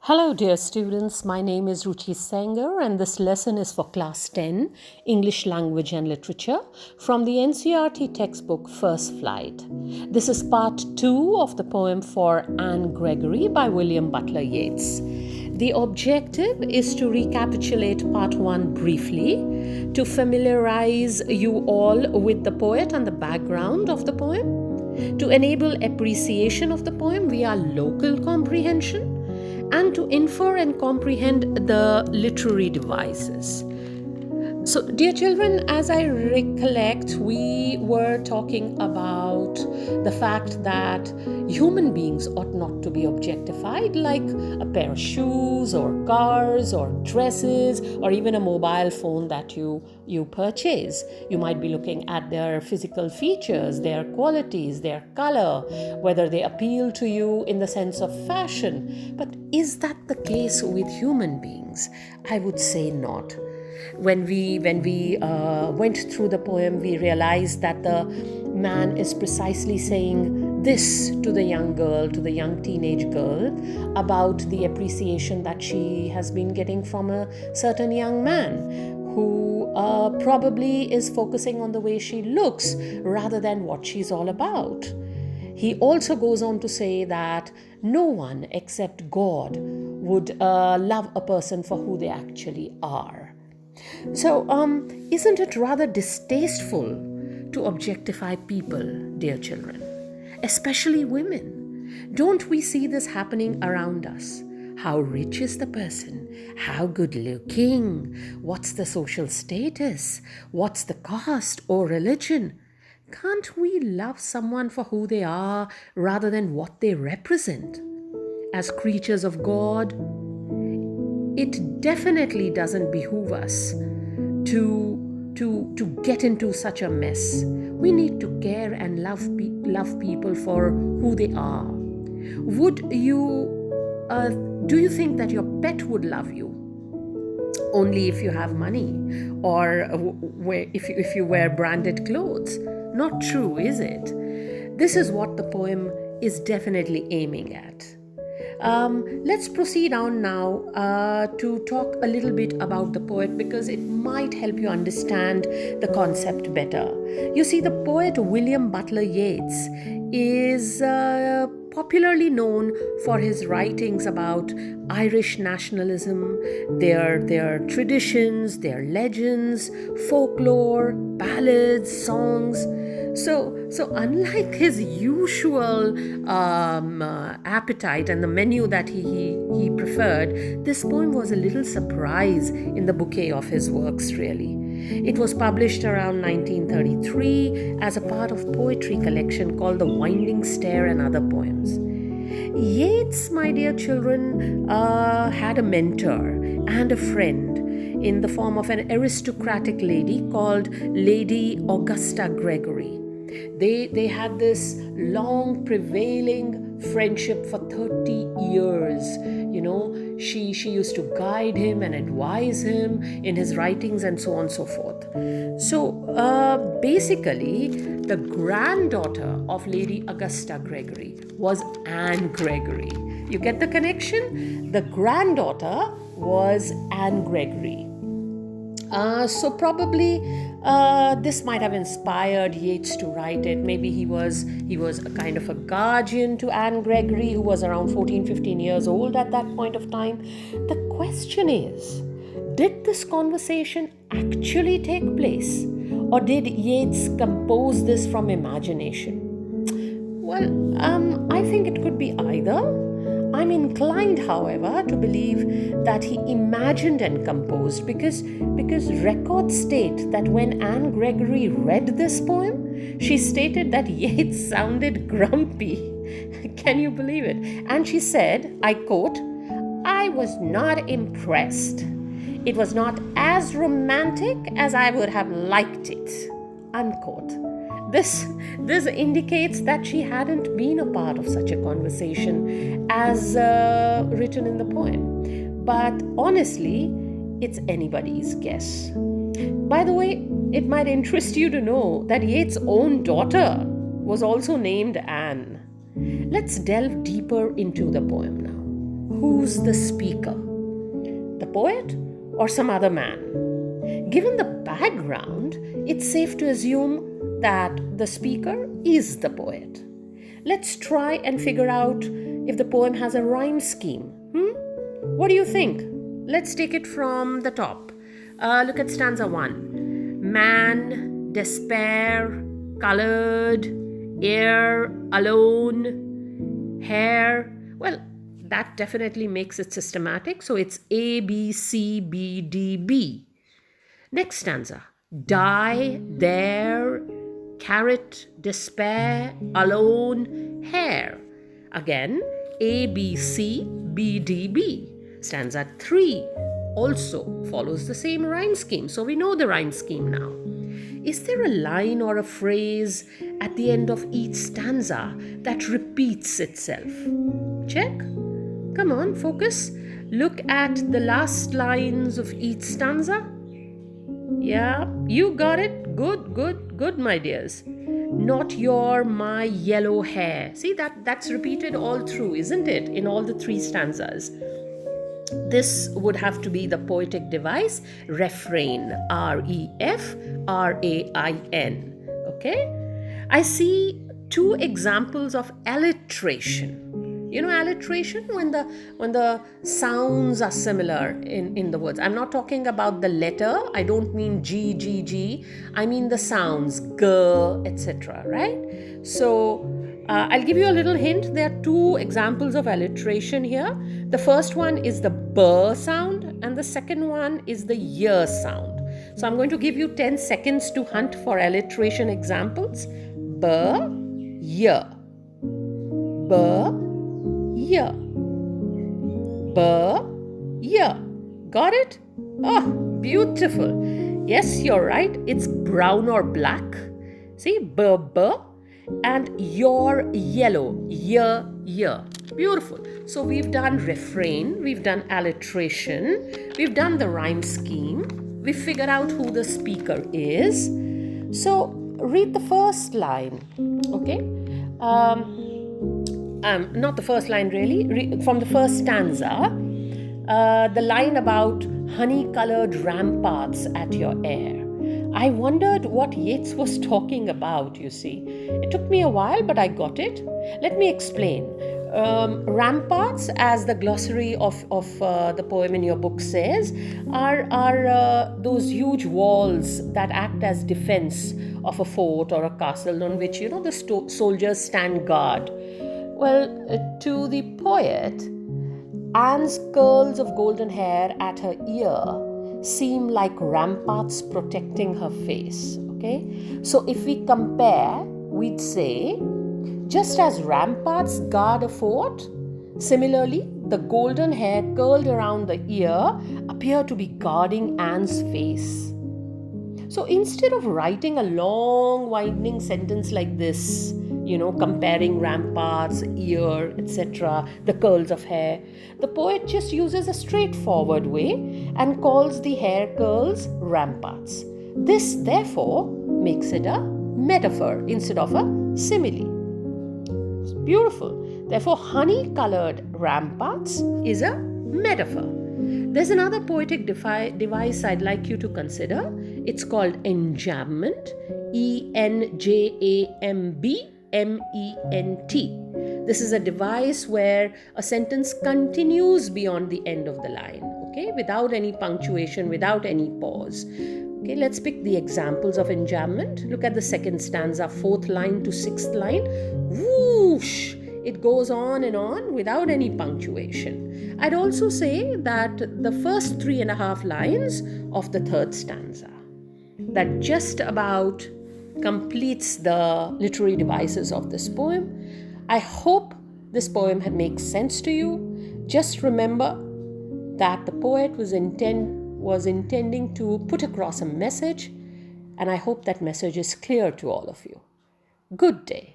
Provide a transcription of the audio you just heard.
Hello, dear students. My name is Ruchi Sanger, and this lesson is for Class 10, English Language and Literature, from the NCERT textbook First Flight. This is part 2 of the poem for Anne Gregory by William Butler Yeats. The objective is to recapitulate part 1 briefly, to familiarize you all with the poet and the background of the poem, to enable appreciation of the poem via local comprehension, and to infer and comprehend the literary devices. So, dear children, as I recollect, we were talking about the fact that human beings ought not to be objectified like a pair of shoes or cars or dresses or even a mobile phone that you purchase. You might be looking at their physical features, their qualities, their color, whether they appeal to you in the sense of fashion. But is that the case with human beings? I would say not. When we went through the poem, we realized that the man is precisely saying this to the young girl, to the young teenage girl, about the appreciation that she has been getting from a certain young man who probably is focusing on the way she looks rather than what she's all about. He also goes on to say that no one except God would love a person for who they actually are. So, isn't it rather distasteful to objectify people, dear children, especially women? Don't we see this happening around us? How rich is the person? How good looking? What's the social status? What's the caste or religion? Can't we love someone for who they are rather than what they represent? As creatures of God, it definitely doesn't behoove us to get into such a mess. We need to care and love people for who they are. Do you think that your pet would love you only if you have money or if you wear branded clothes? Not true, is it? This is what the poem is definitely aiming at. Let's proceed on now to talk a little bit about the poet, because it might help you understand the concept better. You see, the poet William Butler Yeats is popularly known for his writings about Irish nationalism, their traditions, their legends, folklore, ballads, songs. So unlike his usual appetite and the menu that he preferred, this poem was a little surprise in the bouquet of his works, really. It was published around 1933 as a part of poetry collection called The Winding Stair and Other Poems. Yeats, my dear children, had a mentor and a friend in the form of an aristocratic lady called Lady Augusta Gregory. They had this long prevailing friendship for 30 years. You know, she used to guide him and advise him in his writings and so on and so forth. So basically, the granddaughter of Lady Augusta Gregory was Anne Gregory. You get the connection? The granddaughter was Anne Gregory. So probably this might have inspired Yeats to write it. Maybe he was a kind of a guardian to Anne Gregory, who was around 14-15 years old at that point of time. The question is, did this conversation actually take place, or did Yeats compose this from imagination? Well, I think it could be either. I'm inclined, however, to believe that he imagined and composed because records state that when Anne Gregory read this poem, she stated that Yeats sounded grumpy. Can you believe it? And she said, I quote, "I was not impressed. It was not as romantic as I would have liked it." Unquote. This indicates that she hadn't been a part of such a conversation as written in the poem. But honestly, it's anybody's guess. By the way, it might interest you to know that Yeats' own daughter was also named Anne. Let's delve deeper into the poem now. who's the speaker? The poet or some other man? Given the background, it's safe to assume that the speaker is the poet. Let's try and figure out if the poem has a rhyme scheme. What do you think? Let's take it from the top. Look at stanza 1. Man, despair, colored, air, alone, hair. Well, that definitely makes it systematic. So it's A, B, C, B, D, B. Next stanza. Die, there, carrot, despair, alone, hair. Again, A, B, C, B, D, B. Stanza 3 also follows the same rhyme scheme. So we know the rhyme scheme now. Is there a line or a phrase at the end of each stanza that repeats itself? Check. Come on, focus. Look at the last lines of each stanza. Yeah, you got it. Good, my dears. Not your, my yellow hair. See, that's repeated all through, isn't it? In all the 3 stanzas. This would have to be the poetic device, refrain, R-E-F-R-A-I-N. Okay? I see 2 examples of alliteration. You know alliteration? When the sounds are similar in the words. I'm not talking about the letter. I don't mean G, G, G. I mean the sounds, G, etc. Right? So I'll give you a little hint. There are 2 examples of alliteration here. The first one is the B sound and the second one is the Y sound. So I'm going to give you 10 seconds to hunt for alliteration examples. B, Y. B, Y. B, Y. Got it? Oh, beautiful. Yes, you're right. It's brown or black. See, B, B. And your yellow, Y. Beautiful. So we've done refrain, we've done alliteration, we've done the rhyme scheme, we've figured out who the speaker is. So read the first line, okay? Not the first line really, from the first stanza, the line about honey-colored ramparts at your air. I wondered what Yeats was talking about, you see. It took me a while, but I got it. Let me explain. Ramparts, as the glossary of the poem in your book says, are those huge walls that act as defense of a fort or a castle on which, the soldiers stand guard. Well, to the poet, Anne's curls of golden hair at her ear seem like ramparts protecting her face, okay? So if we compare, we'd say, just as ramparts guard a fort, similarly, the golden hair curled around the ear appear to be guarding Anne's face. So instead of writing a long, winding sentence like this, comparing ramparts, ear, etc., the curls of hair, the poet just uses a straightforward way and calls the hair curls ramparts. This, therefore, makes it a metaphor instead of a simile. It's beautiful. Therefore, honey-colored ramparts is a metaphor. There's another poetic device I'd like you to consider. It's called enjambment, E-N-J-A-M-B-M-E-N-T. This is a device where a sentence continues beyond the end of the line, okay, without any punctuation, without any pause. Okay, let's pick the examples of enjambment. Look at the second stanza, 4th line to 6th line. Whoosh! It goes on and on without any punctuation. I'd also say that the first 3.5 lines of the 3rd stanza, that just about completes the literary devices of this poem. I hope this poem makes sense to you. Just remember that the poet was intending to put across a message, and I hope that message is clear to all of you. Good day.